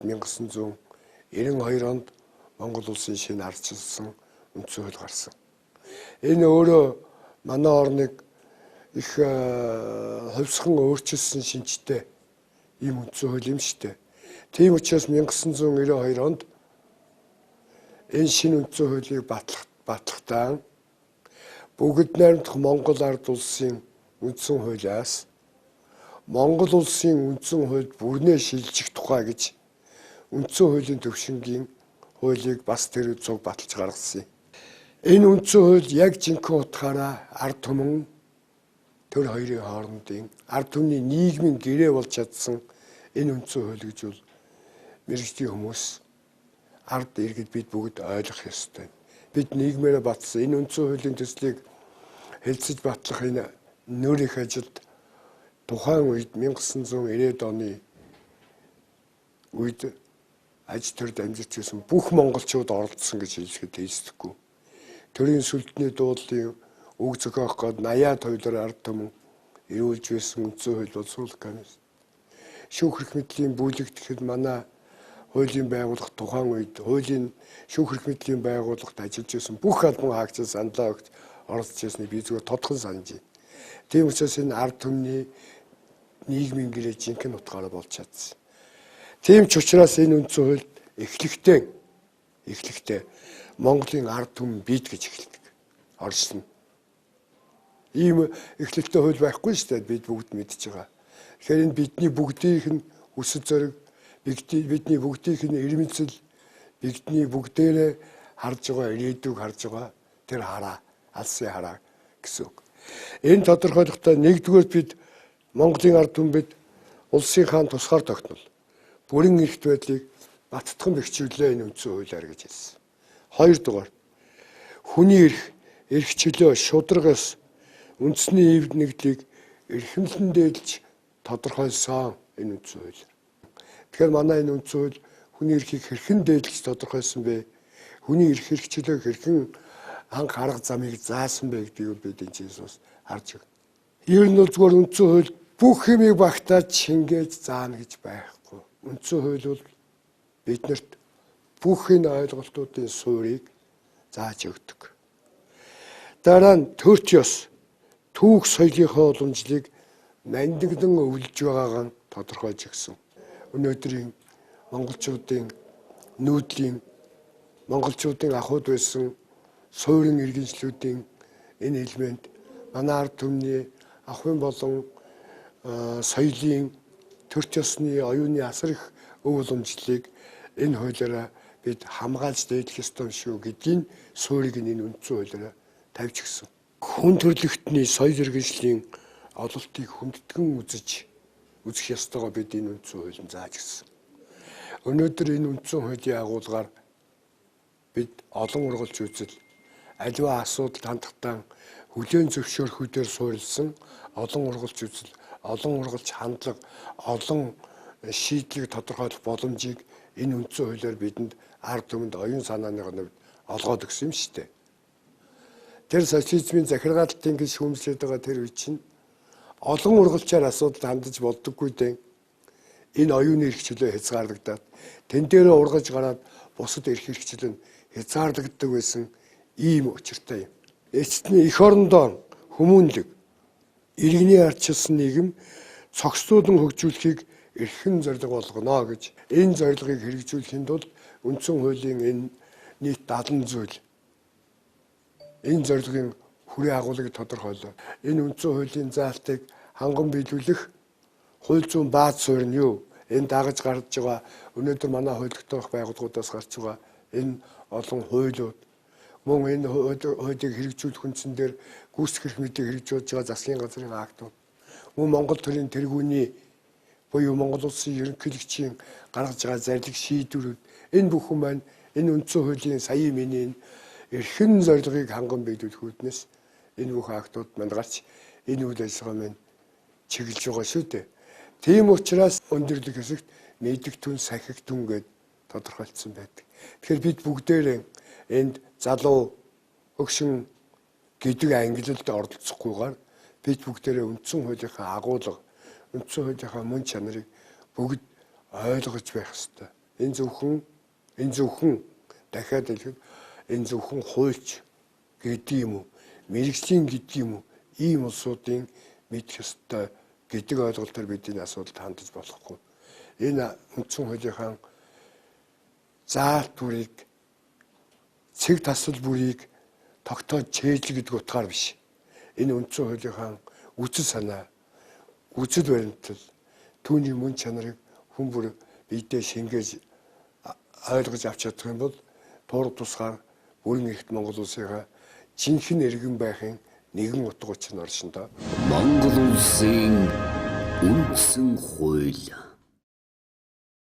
1992 онд Монгол улсын шинэ ардчилсан үндсэн хууль гарсан. Энэ өөрөө манай орныг их хувьсхан өөрчилсөн шинжтэй ийм үндсэн хууль юм шүү дээ. Тийм учраас 1992 онд энэ шинэ үндсэн хуулийг батлахдаа бүгд найрамдах Монгол ард улсын үндсэн хуулиас Монгол улсын үндсэн хуульд бүрнээ шилжих тухай гэж үндсэн хуулийн төвшингийн хуулийг бас тэр цуг баталж гаргасан юм. Энэ үндсэн хууль яг жинхэнэ утгаараа ард түмэн тэр хоёрын хоорондын ард түмний нийгмийн гэрээ болж чадсан энэ үндсэн хууль гэж бол мэргэжлийн хүмүүс ард иргэд бид бүгд ойлгох ёстой. Бид нийгмээрээ батсан энэ үндсэн хуулийн төслийг хэлцэж батлах энэ нөр их ажилд тухайн үед 1990-ад оны үед аж төрд амьдарч байсан бүх монголчууд оролцсон гэж хэлэхэд хэлцдэггүй. Төрийн сүлдний дуудлын үг зохиох гээд 80-аад хуйлаар ард түмэн эрүүлж байсан үндсэн хууль бол суулгах комисс. Шүүх эрх мэдлийн бүлэгдэхэд манай хуулийн байгууллага тухайн үед хуулийн шүүх эрх мэдлийн байгууллагт ажиллаж байсан бүх албан хаагчид саналаа өгч оролцож байсныг би зүгээр тодхон санаж байна. Тийм учраас энэ ард түмний нийгмийн гэрээ жинхэнэ утгаараа болж чадсан. Тийм ч учраас энэ үндсэн хууль эхлэхдээ Монголын ард түмэн бид гэж эхэлдэг. Оршин. Ийм эхлэлтэй хууль байхгүй шүү дээ. Бид бүгд мэдж байгаа. Тэгэхээр энэ бидний бүгдийнх нь өсөж зориг, бидний бүгдийнх нь ирмэнцэл, бидний бүгдээрээ харж байгаа ирээдүйг харж байгаа тэр хараа, алсын хараа гэсэн үг. Энэ тодорхойлохдоо нэгдүгээр бид Монголын ард түмэн бид улсын хаан тусгаар тогтнол бүрэн эрхт байдлыг баттган бэхжүүлээ энэ үндсэн хуулиар гэж хэлсэн. Хоёрдугаар хүний эрх чөлөө шударгаас үндэсний эв нэгдлийг эрхэмлэн дээлж тодорхойлсон энэ үндсэн хууль. Тэгэхээр манай энэ үндсэн хууль хүний эрхийг хэрхэн дээлж тодорхойлсон бэ? Хүний эрх чөлөөг хэрхэн ханх арга замыг заасан бэ гэдгийг бид энэ зүйлс харж байна. Ер нь бол зүгээр үндсэн хууль бүх юмыг багтааж шингээж заана гэж байхгүй. Үндсэн хууль бол биднэрт бүх энэ ойлголтуудын суурийг зааж өгдөг. Дараа нь төрч ёс, түүх соёлынхоо уламжлалыг нандиндан өвлж байгаагаа тодорхойлж өгсөн. Өнөөдрийн монголчуудын нүүдлийн монголчуудын ахуйд байсан суурин иргэншлүүдийн энэ элемент манай ард түмний ахуйн болон соёлын төрч ёсны оюуны асар их өв уламжлалыг энэ хуулиараа бид хамгаалж дээдлэх ёстой шүү гэдгийн суурийг энэ үндсэн хуулиараа тавьж өгсөн. Хүн төрөлхтний соёл иргэншлийн ололтыг хүндэтгэн үзэх ёстойгоо бид энэ үндсэн хуулийг зааж өгсөн. Өнөөдөр энэ үндсэн хуулийн агуулгаар бид олон ургалж үзэл аливаа асуудалд хандахдаа хүлээн зөвшөөрөхүүдээр суурилсан олон ургалж үзэл, олон ургалж хандлага, олон шийдлийг тодорхойлох боломжийг энэ үндсэн хуулиар бидэнд ард түмэнд оюун санааны хувьд олгоод өгсөн юм шүү дээ. Тэр социализмын захиргаалтын гэж хүмжлээд байгаа тэр үе чинь олон ургалчаар асуудалд хандаж болдоггүй дээ. Энэ оюуны эрх чөлөө хязгаарлагдаад тэн дээрээ ургаж гараад бусад эрх чөлөө нь хязгаарлагддаг байсан ийм учиртай юм. Эцэстний эх орондоо хүмүүнлэг иргэний ардчилсан нийгэм цогцлуулан хөгжүүлэхийг эрхэм зорилго болгоно гэж энэ зорилгыг хэрэгжүүлэхэд бол үндсэн хуулийн энэ нийт 70 зүйл энэ зорилгын хүрээ агуулгыг тодорхойлоо. Энэ үндсэн хуулийн заалтыг ханган биелүүлэх хууль зүйн бааз суурь нь юу? Энэ дагаж гарч байгаа өнөөдөр манай хуулигдох байгууллагуудаас гарч байгаа энэ олон хуулиуд мөн энэ хуулийг хэрэгжүүлэх үндсэн дээр гүйцэтгэх эрх мэдийг хэрэгжүүлж байгаа засгийн газрын актууд мөн Монгол төрийн тэргүүний буюу Монгол улсын ерөнхийлөгчийн гаргаж байгаа зарлиг шийдвэрүүд энэ бүхэн маань энэ үндсэн хуулийн саяын миний эрхэм зорилгыг ханган биелүүлэх үүднээс энэ бүх актууд манд гарч энэ үйл ажиллагаа маань чиглэж байгаа шүү дээ. Тийм учраас өндөрлөг хэсэгт мэдгтүн сахигтүн гэд тодорхойлцсон байдаг. Тэгэхээр бид бүгдээрээ энд залуу өгшин гэдэг ангилалд оролцохгүйгээр бид бүгдээрээ үндсэн хуулийнхаа агуулга, үндсэн хуулийнхаа мөн чанарыг бүгд ойлгож байх ёстой. Энэ зөвхөн дахиад хэлэхэд энэ зөвхөн хуульч гэдэг юм уу, мэрэгжлийн гэдэг юм уу, ийм улсуудын мэдэх ёстой гэдэг ойлголтоор бид энэ асуудалд хандаж болохгүй. Энэ үндсэн хуулийнхаа заалт бүрийг, цэг тасал бүрийг тогтоож чэйжл гэдэг утгаар биш. Энэ үндсэн хуулийнхаа үсэл санаа, үсэл баримтал, түүний мөн чанарыг хүн бүр биедээ шингээж ойлгож авч чадах юм бол буур тусгаар бүрэн эрт Монгол улсынхаа жинхэнэ иргэн байхын нэгэн утга учир нь оршин доо. Монгол улсын үндсэн хууль.